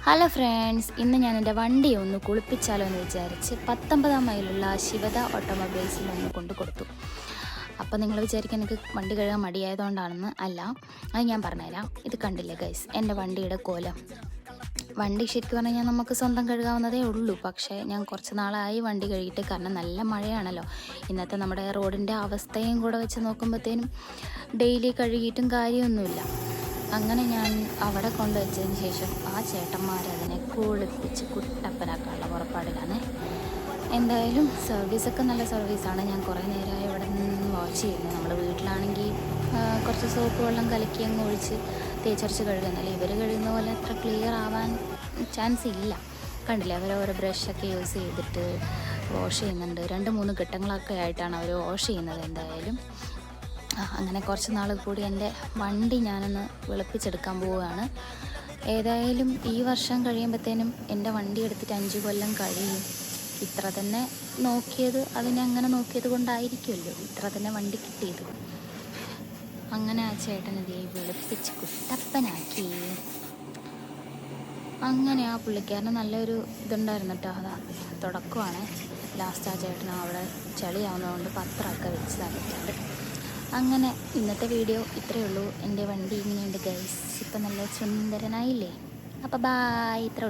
Hello friends, ഇന്ന് ഞാൻ എൻ്റെ വണ്ടി ഒന്ന് കുളിപ്പിച്ചാലോ എന്ന് വിചാരിച്ച് 19 മൈലുള്ള ശിവദ ഓട്ടോമൊബൈൽസിൽ ഒന്ന് കൊണ്ടു കൊടുത്തു. അപ്പോൾ നിങ്ങൾ വിചാരിക്കാൻ എനിക്ക് വണ്ടി കഴുകാൻ മടിയായതുകൊണ്ടാണെന്ന് അല്ല, അത് ഞാൻ പറഞ്ഞുതരാം. ഇത് കണ്ടില്ലേ ഗൈസ്, എൻ്റെ വണ്ടിയുടെ കോലം. വണ്ടി ശരിക്കും പറഞ്ഞാൽ നമുക്ക് സ്വന്തം കഴുകാവുന്നതേ ഉള്ളൂ. പക്ഷേ ഞാൻ കുറച്ച് നാളായി വണ്ടി കഴുകിയിട്ട്, കാരണം നല്ല മഴയാണല്ലോ. ഇന്നത്തെ നമ്മുടെ റോഡിൻ്റെ അവസ്ഥയും കൂടെ വെച്ച് നോക്കുമ്പോഴത്തേനും ഡെയിലി കഴുകിയിട്ടും കാര്യമൊന്നുമില്ല. അങ്ങനെ ഞാൻ അവിടെ കൊണ്ടുവച്ചതിന് ശേഷം ആ ചേട്ടന്മാരതിനെ കുളിപ്പിച്ച് കുട്ടപ്പനാക്കാനുള്ള പുറപ്പാടിലാണ്. എന്തായാലും സർവീസൊക്കെ നല്ല സർവീസാണ്. ഞാൻ കുറേ നേരമായി ഇവിടെ നിന്ന് വാച്ച് ചെയ്യുന്നു. നമ്മൾ വീട്ടിലാണെങ്കിൽ കുറച്ച് സോപ്പ് വെള്ളം കലക്കി അങ്ങ് ഒഴിച്ച് തേച്ചരച്ച് കഴുകുന്നല്ല, ഇവർ കഴുകുന്ന പോലെ അത്ര ക്ലിയർ ആവാൻ ചാൻസ് ഇല്ല. കണ്ടില്ലേ, അവർ ഓരോ ബ്രഷൊക്കെ യൂസ് ചെയ്തിട്ട് വാഷ് ചെയ്യുന്നുണ്ട്. 2-3 ഘട്ടങ്ങളൊക്കെ ആയിട്ടാണ് അവർ വാഷ് ചെയ്യുന്നത്. എന്തായാലും അങ്ങനെ കുറച്ച് നാൾ കൂടി എൻ്റെ വണ്ടി ഞാനൊന്ന് വെളുപ്പിച്ചെടുക്കാൻ പോവുകയാണ്. ഏതായാലും ഈ വർഷം കഴിയുമ്പോഴത്തേനും എൻ്റെ വണ്ടി എടുത്തിട്ട് 5 കൊല്ലം കഴിയും. ഇത്ര തന്നെ നോക്കിയത്, അതിനെ അങ്ങനെ നോക്കിയത് കൊണ്ടായിരിക്കുമല്ലോ ഇത്ര തന്നെ വണ്ടി കിട്ടിയത്. അങ്ങനെ ആ ചേട്ടനത് വെളുപ്പിച്ച് കുട്ടപ്പനാക്കി. അങ്ങനെ ആ പുള്ളിക്കാരന് നല്ലൊരു ഇതുണ്ടായിരുന്നു കേട്ടോ. അതാ തുടക്കമാണ്. ലാസ്റ്റ് ആ ചേട്ടനും അവിടെ ചളിയാവുന്നതുകൊണ്ട് പത്രമൊക്കെ വെച്ച് തന്നിട്ടുണ്ട്. അങ്ങനെ ഇന്നത്തെ വീഡിയോ ഇത്രയേ ഉള്ളൂ. എൻ്റെ വണ്ടി ഇങ്ങനെയുണ്ട് ഗൈസ്. ഇപ്പം നല്ല സുന്ദരനായില്ലേ? അപ്പോൾ ബായ്. ഇത്ര